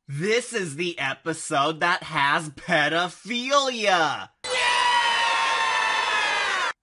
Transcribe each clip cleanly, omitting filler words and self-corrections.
This is the episode that has pedophilia!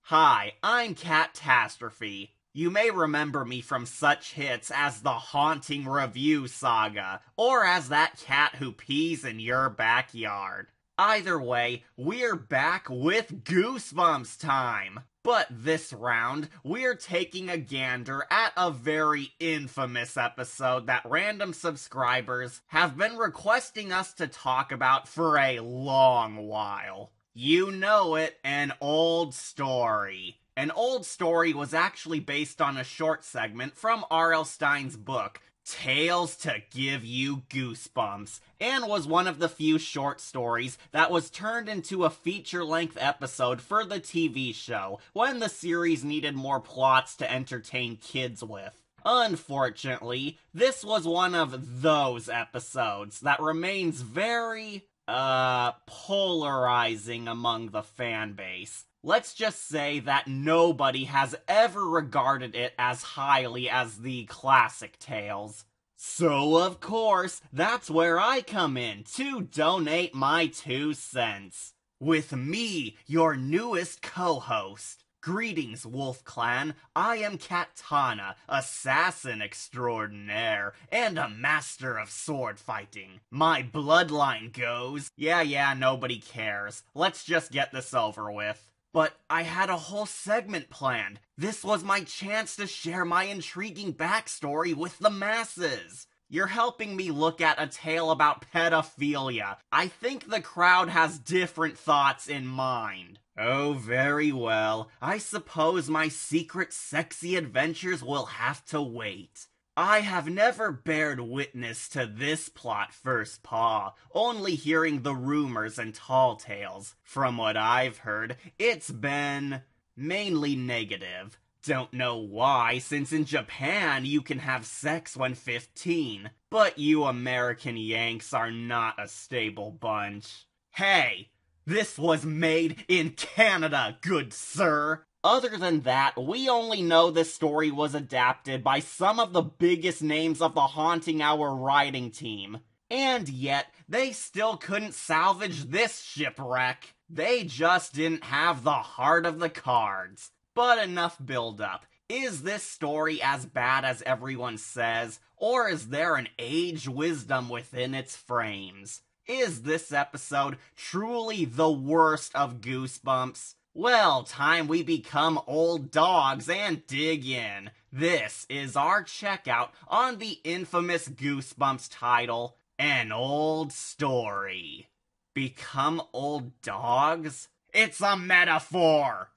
Hi, I'm Catastrophe. You may remember me from such hits as the Haunting Review Saga, or as that cat who pees in your backyard. Either way, we're back with Goosebumps time! But this round, we're taking a gander at a very infamous episode that random subscribers have been requesting us to talk about for a long while. You know it, An Old Story. An Old Story was actually based on a short segment from R.L. Stine's book, Tales to Give You Goosebumps, and was one of the few short stories that was turned into a feature-length episode for the TV show when the series needed more plots to entertain kids with. Unfortunately, this was one of those episodes that remains very, polarizing among the fan base. Let's just say that nobody has ever regarded it as highly as the classic tales. So of course, that's where I come in to donate my 2 cents. With me, your newest co-host. Greetings, Wolf Clan. I am Katana, assassin extraordinaire, and a master of sword fighting. My bloodline goes... Yeah, nobody cares. Let's just get this over with. But I had a whole segment planned. This was my chance to share my intriguing backstory with the masses. You're helping me look at a tale about pedophilia. I think the crowd has different thoughts in mind. Oh, very well. I suppose my secret sexy adventures will have to wait. I have never bared witness to this plot first paw, only hearing the rumors and tall tales. From what I've heard, it's been mainly negative. Don't know why, since in Japan you can have sex when 15, but you American Yanks are not a stable bunch. Hey, this was made in Canada, good sir! Other than that, we only know this story was adapted by some of the biggest names of the Haunting Hour writing team. And yet, they still couldn't salvage this shipwreck. They just didn't have the heart of the cards. But enough build-up. Is this story as bad as everyone says, or is there an age wisdom within its frames? Is this episode truly the worst of Goosebumps? Well, time we become old dogs and dig in. This is our checkout on the infamous Goosebumps title, An Old Story. Become old dogs? It's a metaphor!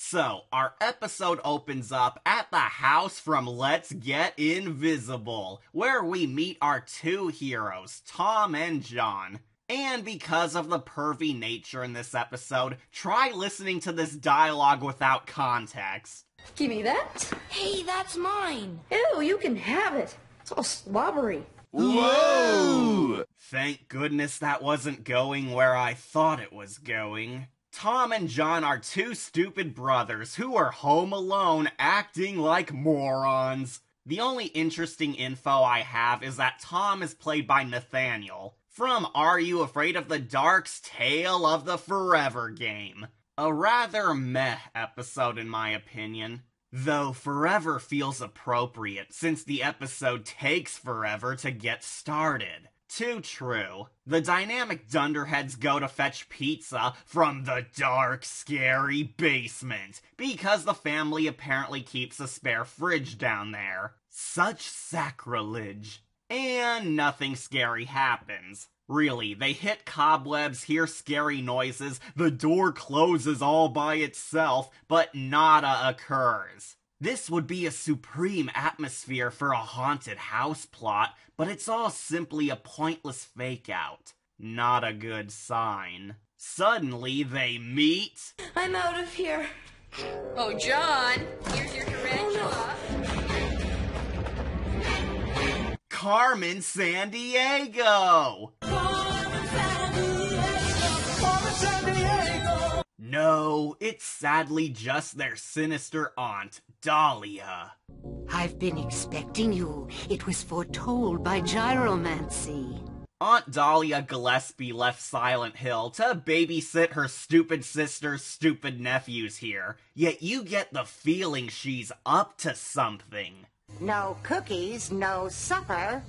So, our episode opens up at the house from Let's Get Invisible, where we meet our 2 heroes, Tom and John. And because of the pervy nature in this episode, try listening to this dialogue without context. Give me that. Hey, that's mine. Ew, you can have it. It's all slobbery. Whoa! Thank goodness that wasn't going where I thought it was going. Tom and John are 2 stupid brothers who are home alone acting like morons. The only interesting info I have is that Tom is played by Nathaniel from Are You Afraid of the Dark's Tale of the Forever game. A rather meh episode in my opinion. Though forever feels appropriate since the episode takes forever to get started. Too true. The dynamic dunderheads go to fetch pizza from the dark, scary basement because the family apparently keeps a spare fridge down there. Such sacrilege. And nothing scary happens. Really, they hit cobwebs, hear scary noises, the door closes all by itself, but nada occurs. This would be a supreme atmosphere for a haunted house plot, but it's all simply a pointless fake-out. Not a good sign. Suddenly, they meet... I'm out of here. Oh, John, here's your tarantula. Carmen Sandiego! No, it's sadly just their sinister aunt, Dahlia. I've been expecting you. It was foretold by gyromancy. Aunt Dahlia Gillespie left Silent Hill to babysit her stupid sister's stupid nephews here, yet you get the feeling she's up to something. No cookies, no supper.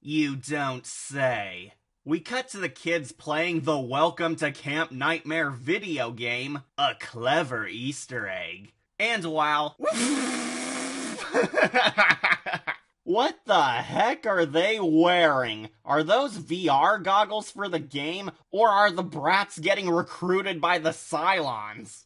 You don't say. We cut to the kids playing the Welcome to Camp Nightmare video game, a clever Easter egg. And while... What the heck are they wearing? Are those VR goggles for the game, or are the brats getting recruited by the Cylons?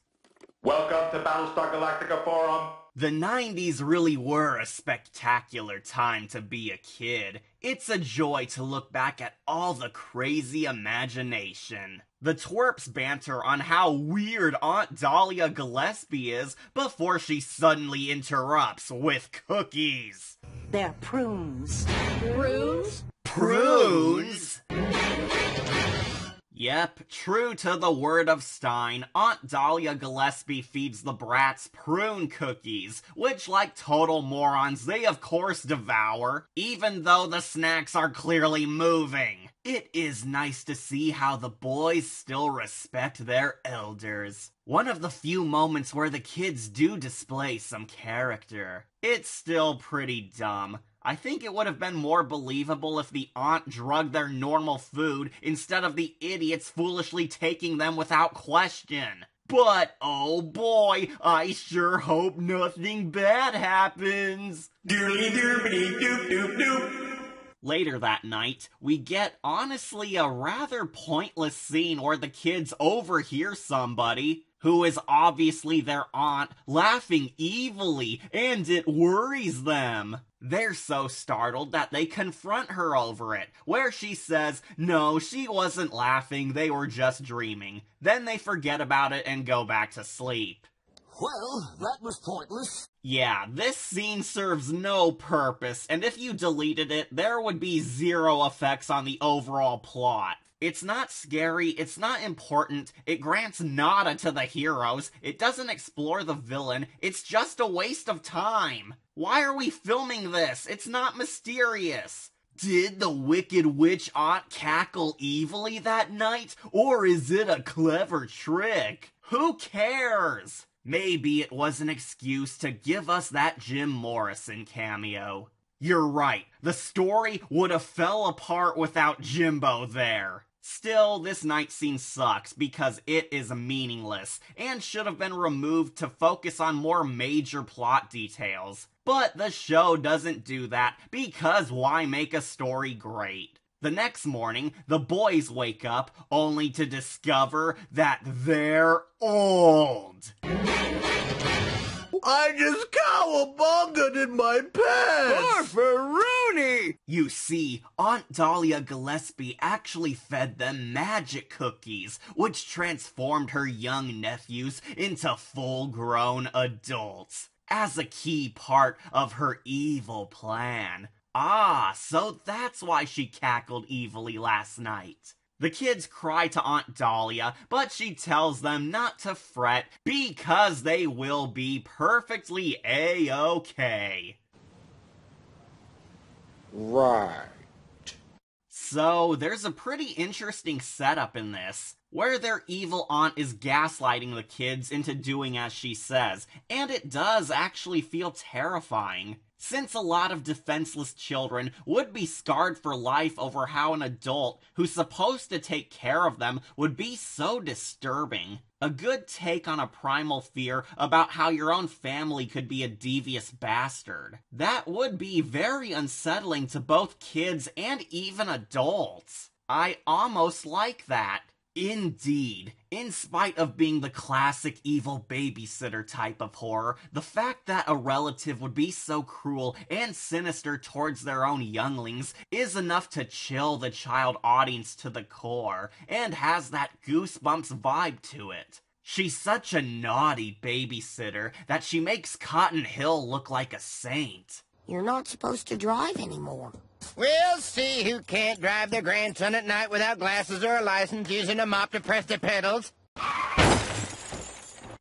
Welcome to Battlestar Galactica Forum. The 90s really were a spectacular time to be a kid. It's a joy to look back at all the crazy imagination. The twerps banter on how weird Aunt Dahlia Gillespie is before she suddenly interrupts with cookies. They're prunes. Prunes? Prunes? Yep, true to the word of Stine, Aunt Dahlia Gillespie feeds the brats prune cookies, which, like total morons, they of course devour, even though the snacks are clearly moving. It is nice to see how the boys still respect their elders. One of the few moments where the kids do display some character. It's still pretty dumb. I think it would have been more believable if the aunt drugged their normal food instead of the idiots foolishly taking them without question. But, oh boy, I sure hope nothing bad happens. Doodly doobity doop doop doop. Later that night, we get, honestly, a rather pointless scene where the kids overhear somebody, who is obviously their aunt, laughing evilly, and it worries them. They're so startled that they confront her over it, where she says, no, she wasn't laughing, they were just dreaming. Then they forget about it and go back to sleep. Well, that was pointless. Yeah, this scene serves no purpose, and if you deleted it, there would be zero effects on the overall plot. It's not scary, it's not important, it grants nada to the heroes, it doesn't explore the villain, it's just a waste of time. Why are we filming this? It's not mysterious. Did the Wicked Witch Aunt cackle evilly that night, or is it a clever trick? Who cares? Maybe it was an excuse to give us that Jim Morrison cameo. You're right, the story would have fell apart without Jimbo there. Still, this night scene sucks because it is meaningless and should have been removed to focus on more major plot details. But the show doesn't do that because why make a story great? The next morning, the boys wake up only to discover that they're old. I just cowabunga in my pants! Farfaroony! You see, Aunt Dahlia Gillespie actually fed them magic cookies, which transformed her young nephews into full-grown adults, as a key part of her evil plan. Ah, so that's why she cackled evilly last night. The kids cry to Aunt Dahlia, but she tells them not to fret because they will be perfectly A-okay. Right. So, there's a pretty interesting setup in this, where their evil aunt is gaslighting the kids into doing as she says, and it does actually feel terrifying. Since a lot of defenseless children would be scarred for life over how an adult who's supposed to take care of them would be so disturbing. A good take on a primal fear about how your own family could be a devious bastard. That would be very unsettling to both kids and even adults. I almost like that. Indeed, in spite of being the classic evil babysitter type of horror, the fact that a relative would be so cruel and sinister towards their own younglings is enough to chill the child audience to the core, and has that Goosebumps vibe to it. She's such a naughty babysitter that she makes Cotton Hill look like a saint. You're not supposed to drive anymore. We'll see who can't drive their grandson at night without glasses or a license using a mop to press the pedals.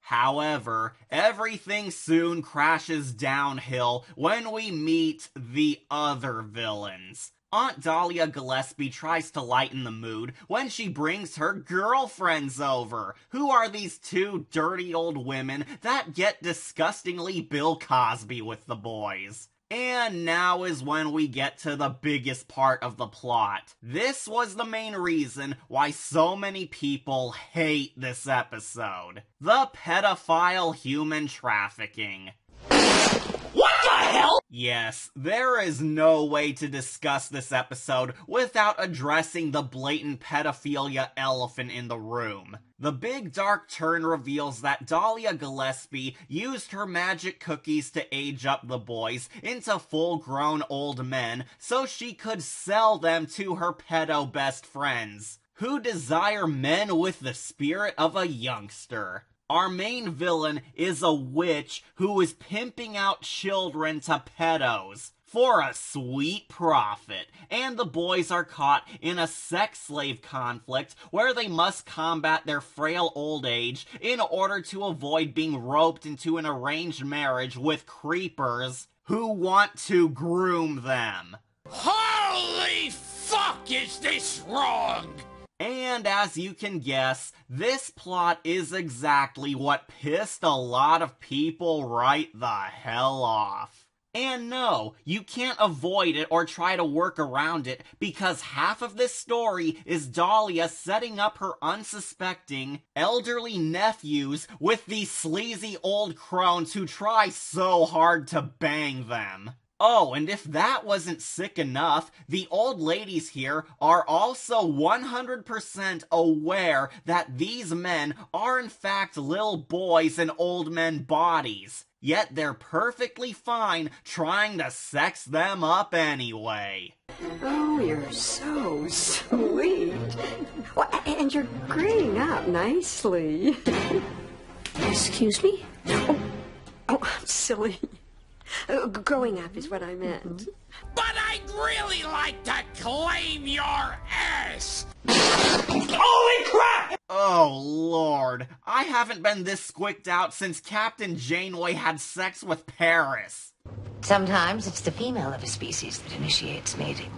However, everything soon crashes downhill when we meet the other villains. Aunt Dahlia Gillespie tries to lighten the mood when she brings her girlfriends over, who are these two dirty old women that get disgustingly Bill Cosby with the boys. And now is when we get to the biggest part of the plot. This was the main reason why so many people hate this episode. The pedophile human trafficking. What the hell? Yes, there is no way to discuss this episode without addressing the blatant pedophilia elephant in the room. The big dark turn reveals that Dahlia Gillespie used her magic cookies to age up the boys into full-grown old men so she could sell them to her pedo best friends, who desire men with the spirit of a youngster. Our main villain is a witch who is pimping out children to pedos for a sweet profit, and the boys are caught in a sex slave conflict where they must combat their frail old age in order to avoid being roped into an arranged marriage with creepers who want to groom them. Holy fuck, is this wrong? And as you can guess, this plot is exactly what pissed a lot of people right the hell off. And no, you can't avoid it or try to work around it, because half of this story is Dahlia setting up her unsuspecting, elderly nephews with these sleazy old crones who try so hard to bang them. Oh, and if that wasn't sick enough, the old ladies here are also 100% aware that these men are in fact little boys in old men bodies. Yet they're perfectly fine trying to sex them up anyway. Oh, you're so sweet. Well, and you're graying up nicely. Excuse me? Oh, I'm silly. Growing up is what I meant. But I'd really like to claim your ass! Holy crap! Oh, Lord. I haven't been this squicked out since Captain Janeway had sex with Paris. Sometimes it's the female of a species that initiates mating.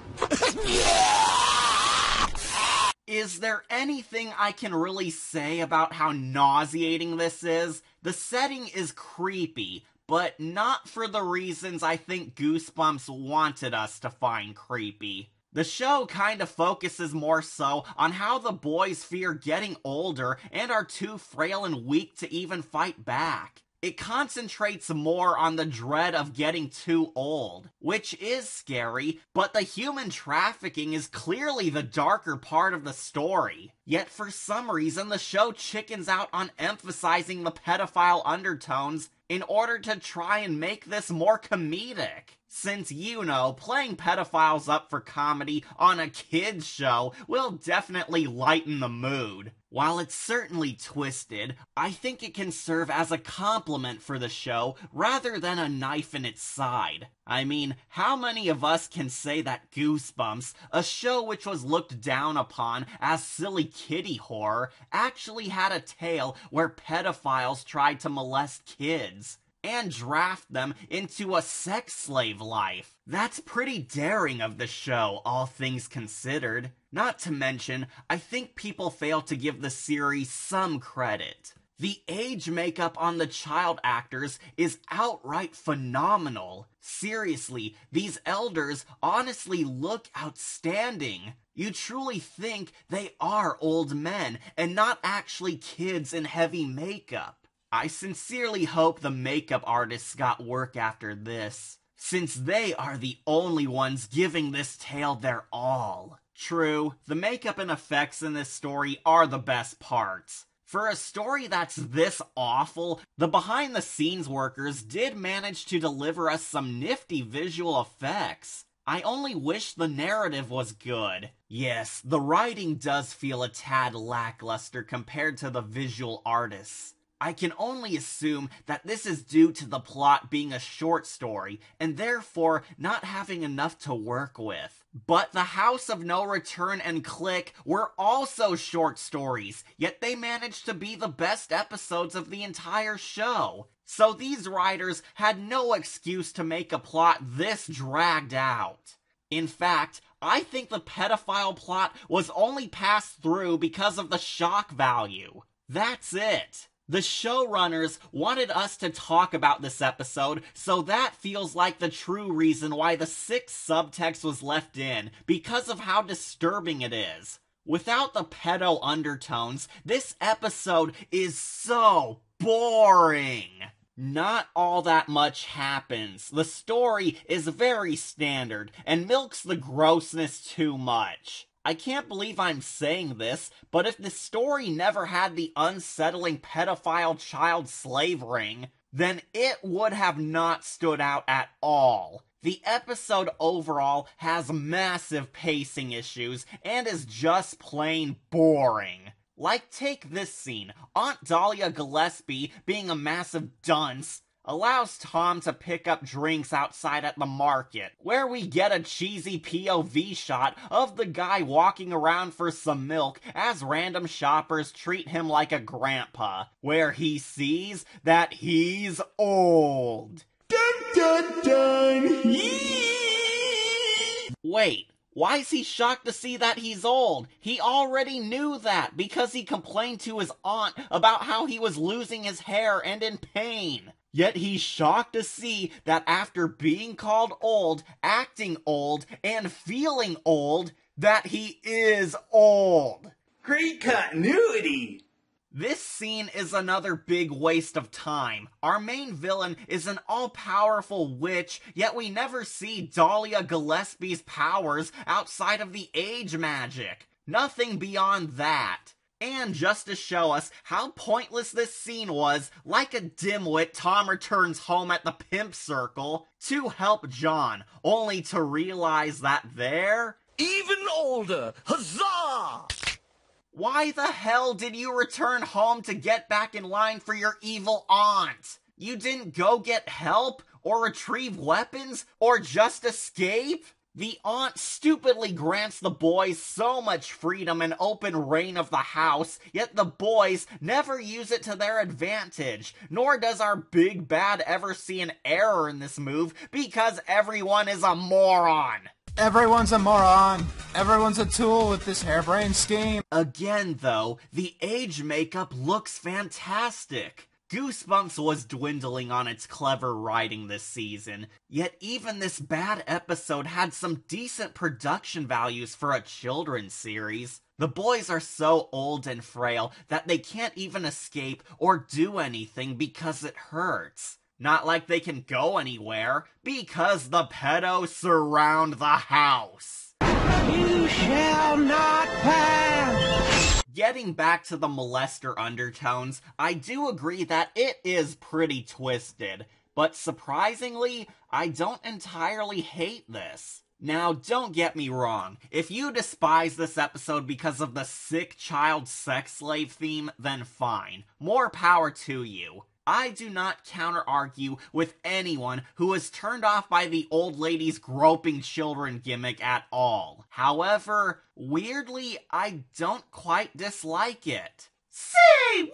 Is there anything I can really say about how nauseating this is? The setting is creepy, but not for the reasons I think Goosebumps wanted us to find creepy. The show kind of focuses more so on how the boys fear getting older and are too frail and weak to even fight back. It concentrates more on the dread of getting too old, which is scary, but the human trafficking is clearly the darker part of the story. Yet for some reason the show chickens out on emphasizing the pedophile undertones in order to try and make this more comedic. Since, you know, playing pedophiles up for comedy on a kid's show will definitely lighten the mood. While it's certainly twisted, I think it can serve as a compliment for the show rather than a knife in its side. I mean, how many of us can say that Goosebumps, a show which was looked down upon as silly kiddie horror, actually had a tale where pedophiles tried to molest kids and draft them into a sex slave life? That's pretty daring of the show, all things considered. Not to mention, I think people fail to give the series some credit. The age makeup on the child actors is outright phenomenal. Seriously, these elders honestly look outstanding. You truly think they are old men and not actually kids in heavy makeup. I sincerely hope the makeup artists got work after this, since they are the only ones giving this tale their all. True, the makeup and effects in this story are the best parts. For a story that's this awful, the behind-the-scenes workers did manage to deliver us some nifty visual effects. I only wish the narrative was good. Yes, the writing does feel a tad lackluster compared to the visual artists. I can only assume that this is due to the plot being a short story, and therefore not having enough to work with. But The House of No Return and Click were also short stories, yet they managed to be the best episodes of the entire show. So these writers had no excuse to make a plot this dragged out. In fact, I think the pedophile plot was only passed through because of the shock value. That's it. The showrunners wanted us to talk about this episode, so that feels like the true reason why the sixth subtext was left in, because of how disturbing it is. Without the pedo undertones, this episode is so boring. Not all that much happens. The story is very standard, and milks the grossness too much. I can't believe I'm saying this, but if the story never had the unsettling pedophile child slave ring, then it would have not stood out at all. The episode overall has massive pacing issues and is just plain boring. Like, take this scene. Aunt Dahlia Gillespie, being a massive dunce, allows Tom to pick up drinks outside at the market, where we get a cheesy POV shot of the guy walking around for some milk as random shoppers treat him like a grandpa, where he sees that he's old. Dun dun dun! Wait. Why is he shocked to see that he's old? He already knew that because he complained to his aunt about how he was losing his hair and in pain. Yet he's shocked to see that after being called old, acting old, and feeling old, that he is old. Great continuity! This scene is another big waste of time. Our main villain is an all-powerful witch, yet we never see Dahlia Gillespie's powers outside of the age magic. Nothing beyond that. And just to show us how pointless this scene was, like a dimwit, Tom returns home at the pimp circle to help John, only to realize that they're Even older! Huzzah! Why the hell did you return home to get back in line for your evil aunt? You didn't go get help, or retrieve weapons, or just escape? The aunt stupidly grants the boys so much freedom and open reign of the house, yet the boys never use it to their advantage, nor does our big bad ever see an error in this move, because everyone is a moron. Everyone's a moron. Everyone's a tool with this harebrained scheme. Again, though, the age makeup looks fantastic. Goosebumps was dwindling on its clever writing this season, yet even this bad episode had some decent production values for a children's series. The boys are so old and frail that they can't even escape or do anything because it hurts. Not like they can go anywhere, because the pedos surround the house. You shall not pass! Getting back to the molester undertones, I do agree that it is pretty twisted, but surprisingly, I don't entirely hate this. Now, don't get me wrong, if you despise this episode because of the sick child sex slave theme, then fine. More power to you. I do not counter-argue with anyone who is turned off by the old lady's groping children gimmick at all. However, weirdly, I don't quite dislike it. Say what?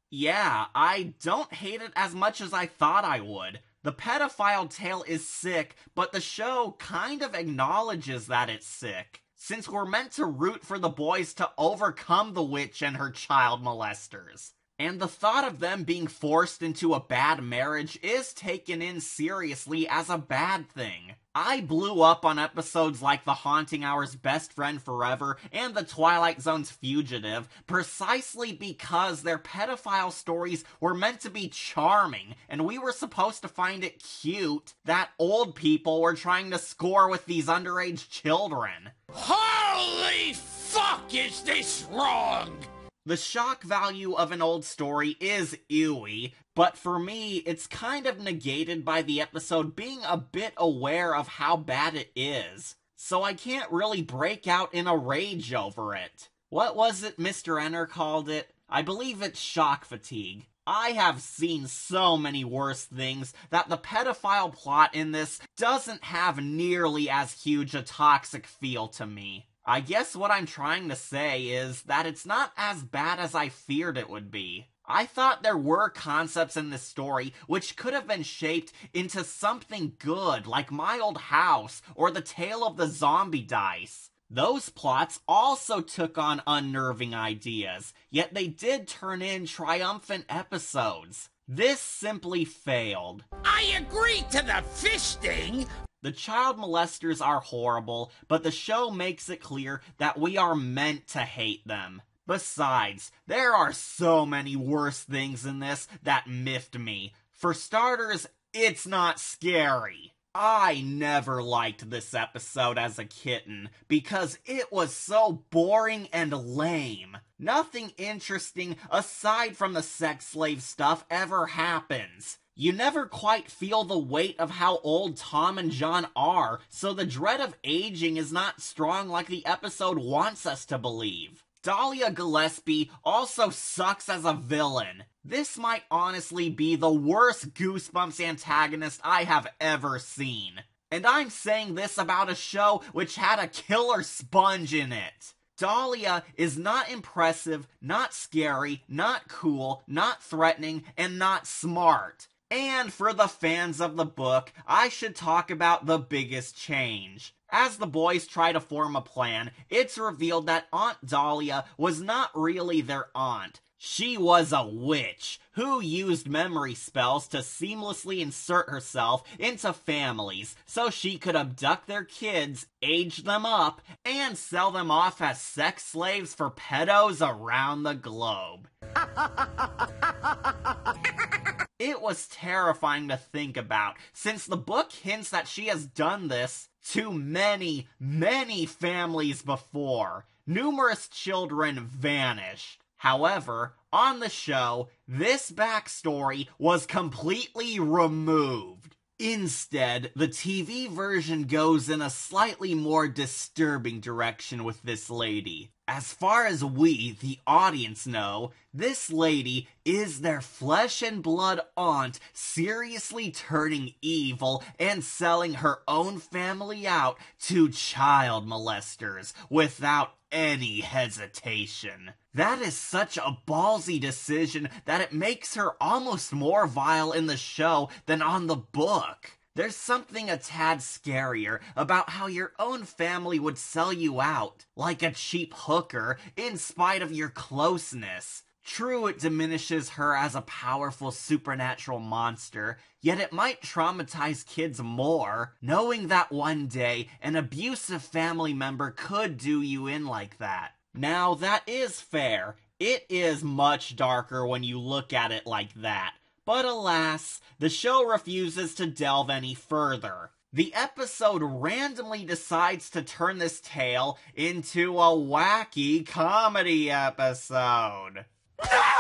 Yeah, I don't hate it as much as I thought I would. The pedophile tale is sick, but the show kind of acknowledges that it's sick, since we're meant to root for the boys to overcome the witch and her child molesters. And the thought of them being forced into a bad marriage is taken in seriously as a bad thing. I blew up on episodes like The Haunting Hour's Best Friend Forever and The Twilight Zone's Fugitive precisely because their pedophile stories were meant to be charming, and we were supposed to find it cute that old people were trying to score with these underage children. Holy fuck, is this wrong? The shock value of an old story is ewy, but for me, it's kind of negated by the episode being a bit aware of how bad it is, so I can't really break out in a rage over it. What was it Mr. Enner called it? I believe it's shock fatigue. I have seen so many worse things that the pedophile plot in this doesn't have nearly as huge a toxic feel to me. I guess what I'm trying to say is that it's not as bad as I feared it would be. I thought there were concepts in this story which could have been shaped into something good, like My Old House or The Tale of the Zombie Dice. Those plots also took on unnerving ideas, yet they did turn in triumphant episodes. This simply failed. I agree to the fisting! The child molesters are horrible, but the show makes it clear that we are meant to hate them. Besides, there are so many worse things in this that miffed me. For starters, it's not scary. I never liked this episode as a kitten because it was so boring and lame. Nothing interesting aside from the sex slave stuff ever happens. You never quite feel the weight of how old Tom and John are, so the dread of aging is not strong like the episode wants us to believe. Dahlia Gillespie also sucks as a villain. This might honestly be the worst Goosebumps antagonist I have ever seen. And I'm saying this about a show which had a killer sponge in it. Dahlia is not impressive, not scary, not cool, not threatening, and not smart. And for the fans of the book, I should talk about the biggest change. As the boys try to form a plan, it's revealed that Aunt Dahlia was not really their aunt. She was a witch who used memory spells to seamlessly insert herself into families so she could abduct their kids, age them up, and sell them off as sex slaves for pedos around the globe. It was terrifying to think about, since the book hints that she has done this to many, many families before. Numerous children vanished. However, on the show, this backstory was completely removed. Instead, the TV version goes in a slightly more disturbing direction with this lady. As far as we, the audience, know, this lady is their flesh and blood aunt seriously turning evil and selling her own family out to child molesters without any hesitation. That is such a ballsy decision that it makes her almost more vile in the show than on the book. There's something a tad scarier about how your own family would sell you out, like a cheap hooker, in spite of your closeness. True, it diminishes her as a powerful supernatural monster, yet it might traumatize kids more, knowing that one day an abusive family member could do you in like that. Now, that is fair. It is much darker when you look at it like that. But alas, the show refuses to delve any further. The episode randomly decides to turn this tale into a wacky comedy episode. No!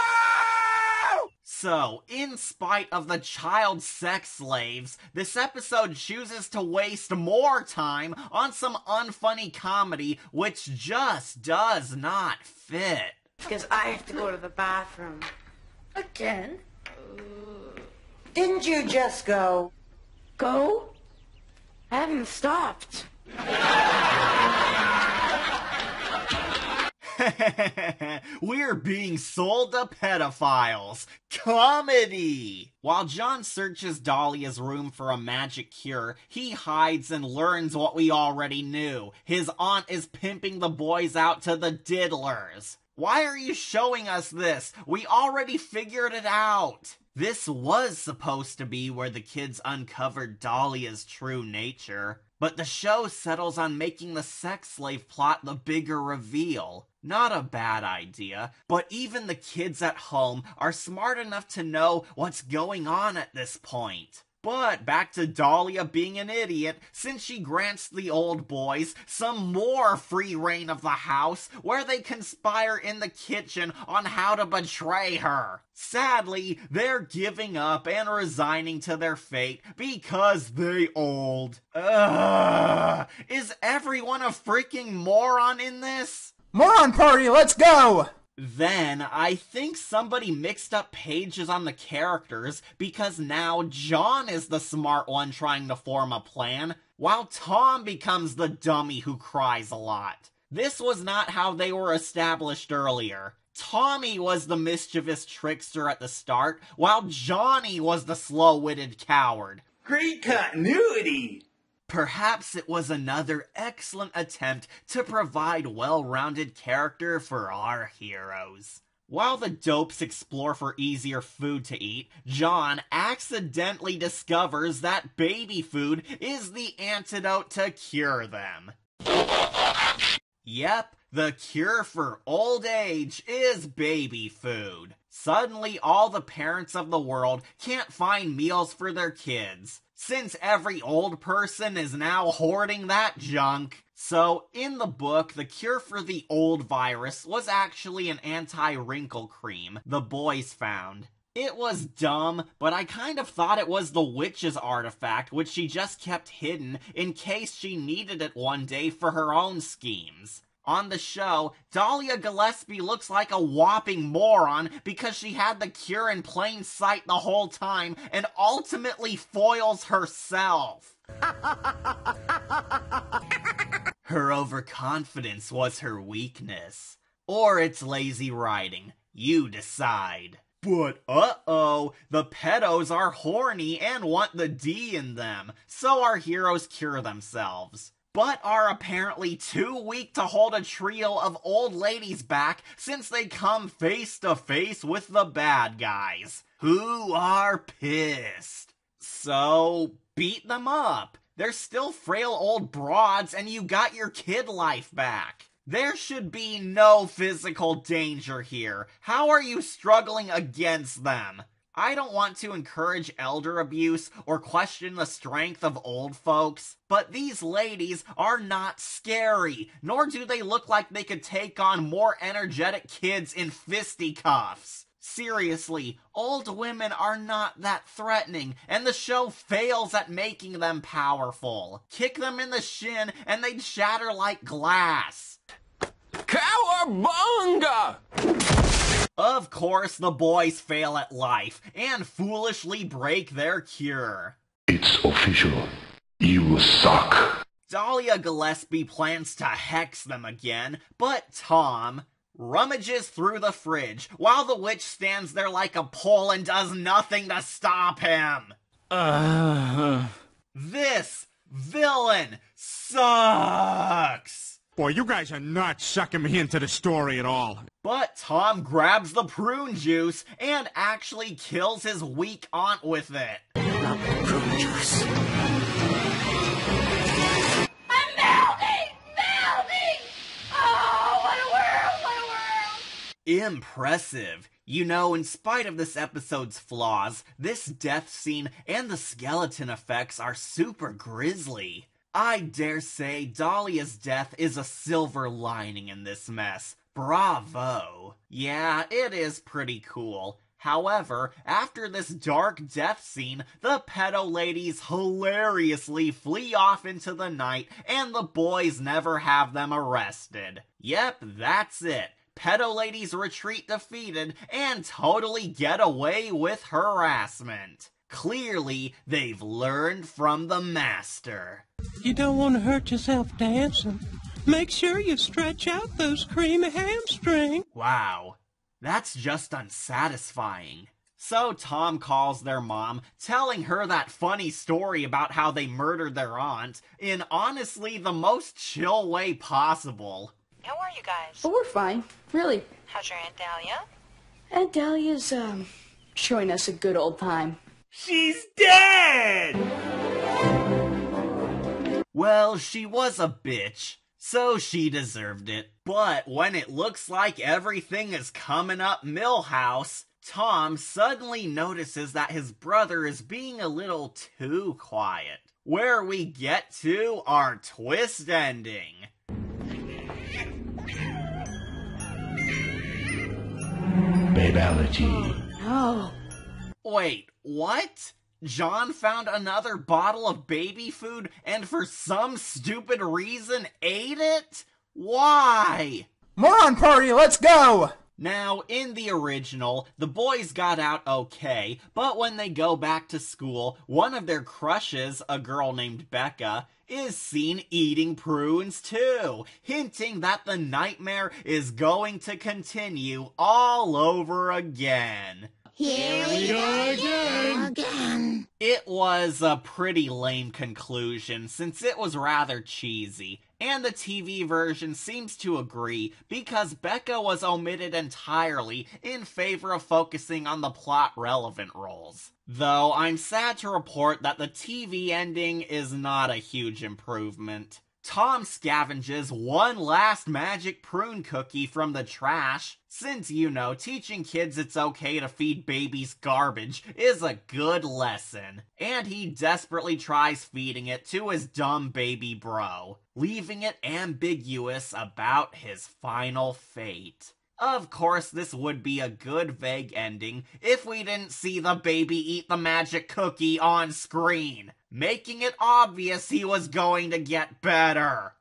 So, in spite of the child sex slaves, this episode chooses to waste more time on some unfunny comedy which just does not fit. Because I have to go to the bathroom. Again? Didn't you just go? Go? I haven't stopped. We're being sold to pedophiles. Comedy! While John searches Dahlia's room for a magic cure, he hides and learns what we already knew. His aunt is pimping the boys out to the diddlers. Why are you showing us this? We already figured it out. This was supposed to be where the kids uncovered Dahlia's true nature. But the show settles on making the sex slave plot the bigger reveal. Not a bad idea, but even the kids at home are smart enough to know what's going on at this point. But back to Dahlia being an idiot, since she grants the old boys some more free reign of the house, where they conspire in the kitchen on how to betray her. Sadly, they're giving up and resigning to their fate because they old. Ugh! Is everyone a freaking moron in this? Moron party, let's go! Then, I think somebody mixed up pages on the characters because now John is the smart one trying to form a plan, while Tom becomes the dummy who cries a lot. This was not how they were established earlier. Tommy was the mischievous trickster at the start, while Johnny was the slow-witted coward. Great continuity! Perhaps it was another excellent attempt to provide well-rounded character for our heroes. While the dopes explore for easier food to eat, John accidentally discovers that baby food is the antidote to cure them. Yep, the cure for old age is baby food. Suddenly, all the parents of the world can't find meals for their kids, since every old person is now hoarding that junk. So, in the book, the cure for the old virus was actually an anti-wrinkle cream the boys found. It was dumb, but I kind of thought it was the witch's artifact, which she just kept hidden in case she needed it one day for her own schemes. On the show, Dahlia Gillespie looks like a whopping moron because she had the cure in plain sight the whole time and ultimately foils herself. Her overconfidence was her weakness. Or it's lazy writing. You decide. But uh-oh, the pedos are horny and want the D in them, so our heroes cure themselves. But are apparently too weak to hold a trio of old ladies back since they come face to face with the bad guys, who are pissed. So, beat them up. They're still frail old broads and you got your kid life back. There should be no physical danger here. How are you struggling against them? I don't want to encourage elder abuse or question the strength of old folks, but these ladies are not scary, nor do they look like they could take on more energetic kids in fisticuffs. Seriously, old women are not that threatening, and the show fails at making them powerful. Kick them in the shin and they'd shatter like glass. Cowabunga! Of course, the boys fail at life and foolishly break their cure. It's official. You suck. Dahlia Gillespie plans to hex them again, but Tom rummages through the fridge while the witch stands there like a pole and does nothing to stop him. This villain sucks. Boy, you guys are not sucking me into the story at all. But Tom grabs the prune juice and actually kills his weak aunt with it. Not prune juice. I'm melting! Melting! Oh, what a world! What a world! Impressive. You know, in spite of this episode's flaws, this death scene and the skeleton effects are super grisly. I dare say Dahlia's death is a silver lining in this mess. Bravo. Yeah, it is pretty cool. However, after this dark death scene, the pedo ladies hilariously flee off into the night and the boys never have them arrested. Yep, that's it. Pedo ladies retreat defeated and totally get away with harassment. Clearly, they've learned from the master. You don't want to hurt yourself dancing. Make sure you stretch out those creamy hamstrings. Wow, that's just unsatisfying. So Tom calls their mom, telling her that funny story about how they murdered their aunt in honestly the most chill way possible. How are you guys? Oh, we're fine. Really. How's your Aunt Dahlia? Aunt Dahlia's, showing us a good old time. She's dead! Well, she was a bitch, so she deserved it. But when it looks like everything is coming up Millhouse, Tom suddenly notices that his brother is being a little too quiet. Where we get to our twist ending. Babality. No. Wait, what? John found another bottle of baby food and for some stupid reason ate it? Why? Moron party, let's go! Now, in the original, the boys got out okay, but when they go back to school, one of their crushes, a girl named Becca, is seen eating prunes too, hinting that the nightmare is going to continue all over again. Here we go again. It was a pretty lame conclusion since it was rather cheesy, and the TV version seems to agree because Becca was omitted entirely in favor of focusing on the plot-relevant roles. Though I'm sad to report that the TV ending is not a huge improvement. Tom scavenges one last magic prune cookie from the trash, since, you know, teaching kids it's okay to feed babies garbage is a good lesson, and he desperately tries feeding it to his dumb baby bro, leaving it ambiguous about his final fate. Of course, this would be a good vague ending if we didn't see the baby eat the magic cookie on screen, making it obvious he was going to get better.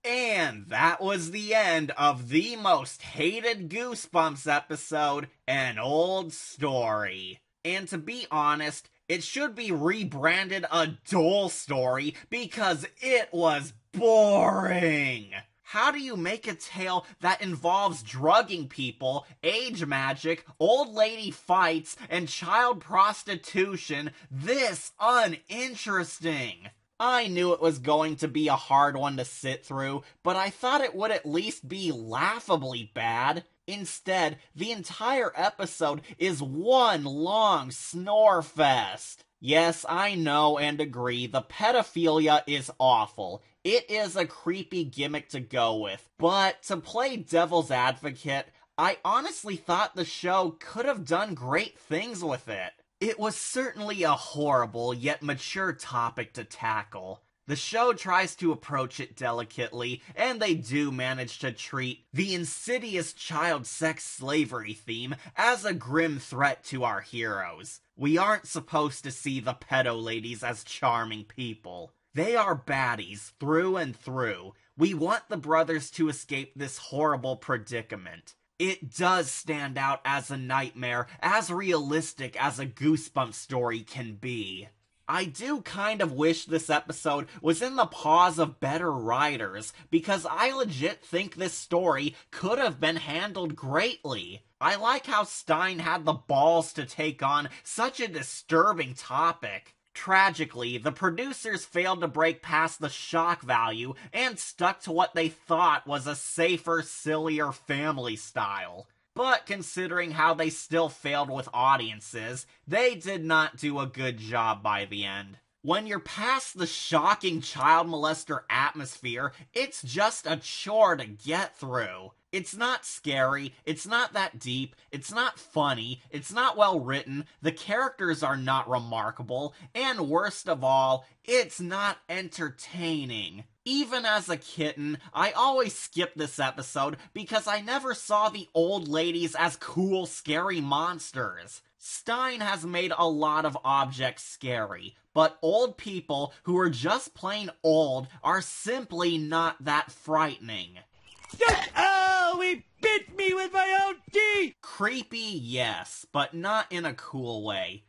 And that was the end of the most hated Goosebumps episode, An Old Story. And to be honest, it should be rebranded A Dull Story because it was boring. How do you make a tale that involves drugging people, age magic, old lady fights, and child prostitution this uninteresting? I knew it was going to be a hard one to sit through, but I thought it would at least be laughably bad. Instead, the entire episode is one long snore fest. Yes, I know and agree, the pedophilia is awful. It is a creepy gimmick to go with, but to play devil's advocate, I honestly thought the show could have done great things with it. It was certainly a horrible yet mature topic to tackle. The show tries to approach it delicately, and they do manage to treat the insidious child sex slavery theme as a grim threat to our heroes. We aren't supposed to see the pedo ladies as charming people. They are baddies through and through. We want the brothers to escape this horrible predicament. It does stand out as a nightmare, as realistic as a Goosebumps story can be. I do kind of wish this episode was in the paws of better writers, because I legit think this story could have been handled greatly. I like how Stine had the balls to take on such a disturbing topic. Tragically, the producers failed to break past the shock value and stuck to what they thought was a safer, sillier family style. But considering how they still failed with audiences, they did not do a good job by the end. When you're past the shocking child molester atmosphere, it's just a chore to get through. It's not scary, it's not that deep, it's not funny, it's not well written, the characters are not remarkable, and worst of all, it's not entertaining. Even as a kitten, I always skipped this episode because I never saw the old ladies as cool, scary monsters. Stine has made a lot of objects scary, but old people who are just plain old are simply not that frightening. Oh, he bit me with my own teeth! Creepy, yes, but not in a cool way.